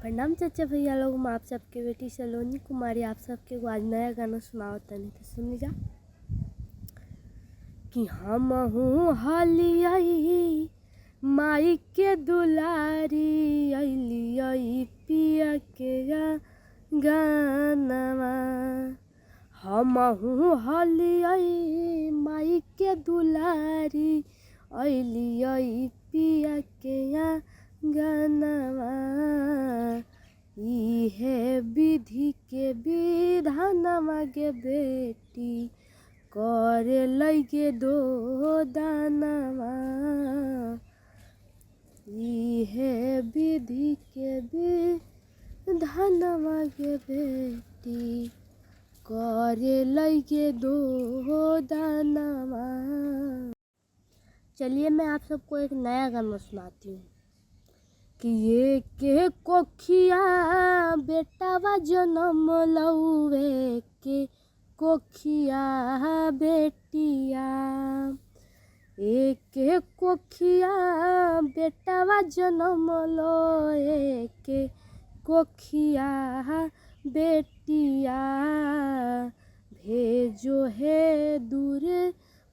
प्रणाम चाचा भैया लोग, मैं आप सबके बेटी सलोनी कुमारी आप सबके को आज नया गाना सुनाओ तनी तो सुन जा। कि हम हूँ हाली आई माई के दुलारी अली आई पिया के गानवा। हम हूँ हाली आई माई के दुलारी अली आई पिया के गानवा। इहे विधि के विधानवा गे बेटी करे लगे दो दानवा। इहे विधि के विधानवा गे बेटी करे लगे दो दानवा। चलिए मैं आप सबको एक नया गाना सुनाती हूँ। कि ये के कोखिया बेटावा जन्म लौवे के कोखिया बेटिया। एक कोखिया बेटावा जन्म लोए के कोखिया बेटिया। भेजो है दूर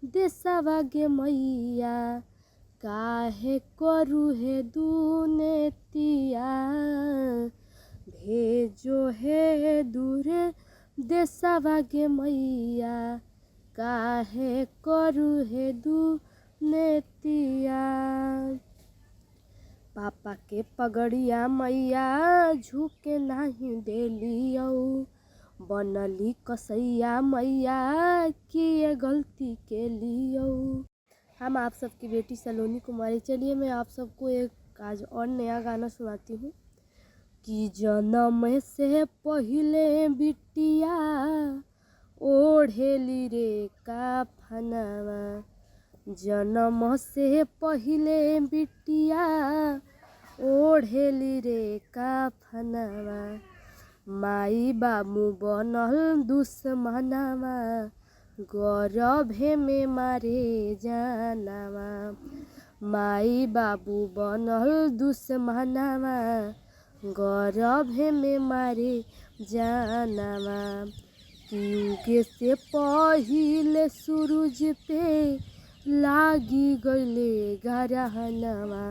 देशवा गे मैया काहे करू है दुनेतिया। भेजो है दूर देशवा गे मैया काहे करू है दुनेतिया। पापा के पगड़िया मैया झुके नहीं देलियो बनली कसैया मैया किए गलती के लियो। हम आप सबकी बेटी सलोनी कुमारी। चलिए मैं आप सबको एक आज और नया गाना सुनाती हूँ। कि जन्म से पहले बिटिया ओढ़ेली रे काफनवा। जन्म से पहले बिटिया ओढ़ेली रे काफनवा। माई बाबू बनल दुश्मनवा गौरभे में मारे जानवा। माई बाबू बनल दुश्मनवा गौरभे में मारे जानवा। युगे से पहिले सूरज पे लागी गईले गरहनवा।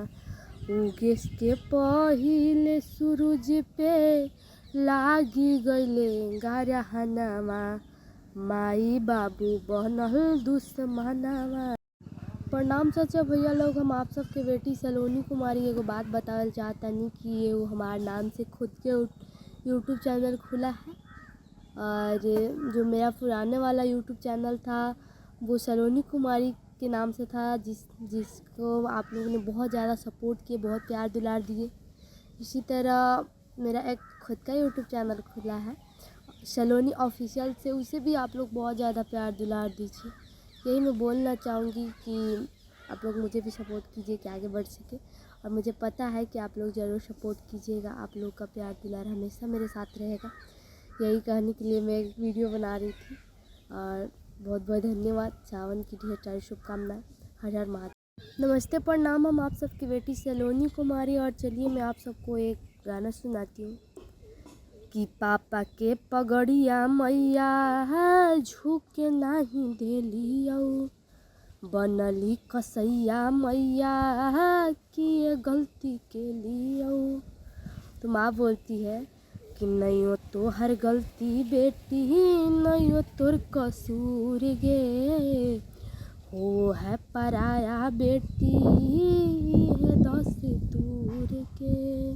उगे के पहिले सूरज पे लागी गईले गरहनवा। माई बाबू बनल दुश्मनवा। प्रणाम चाचा भैया लोग, हम आप सबके बेटी सलोनी कुमारी एगो बात बतावल चाहतनी कि एगो हमारे नाम से खुद के यूट्यूब चैनल खुला है। और जो मेरा पुराने वाला यूट्यूब चैनल था वो सलोनी कुमारी के नाम से था, जिसको आप लोगों ने बहुत ज़्यादा सपोर्ट किए, बहुत प्यार दुलार दिए। इसी तरह मेरा एक खुद का यूट्यूब चैनल खुला है सलोनी ऑफिशियल से, उसे भी आप लोग बहुत ज़्यादा प्यार दुलार दीजिए। यही मैं बोलना चाहूँगी कि आप लोग मुझे भी सपोर्ट कीजिए कि आगे बढ़ सके। और मुझे पता है कि आप लोग ज़रूर सपोर्ट कीजिएगा, आप लोग का प्यार दुलार हमेशा मेरे साथ रहेगा। यही कहने के लिए मैं एक वीडियो बना रही थी। और बहुत बहुत धन्यवाद। सावन की ढेर सारी शुभकामनाएं। हर हर महादेव। नमस्ते प्रणाम, हम आप सबकी बेटी सलोनी कुमारी। और चलिए मैं आप सबको एक गाना सुनाती हूँ। कि पापा के पगड़िया मैया झुके नहीं देलियो बनली कसैया मैया किए गलती के लियो। तो माँ बोलती है कि नहीं हो तो हर गलती बेटी नहीं हो तोर कसूर गे। हो है पराया बेटी है दस दूर के।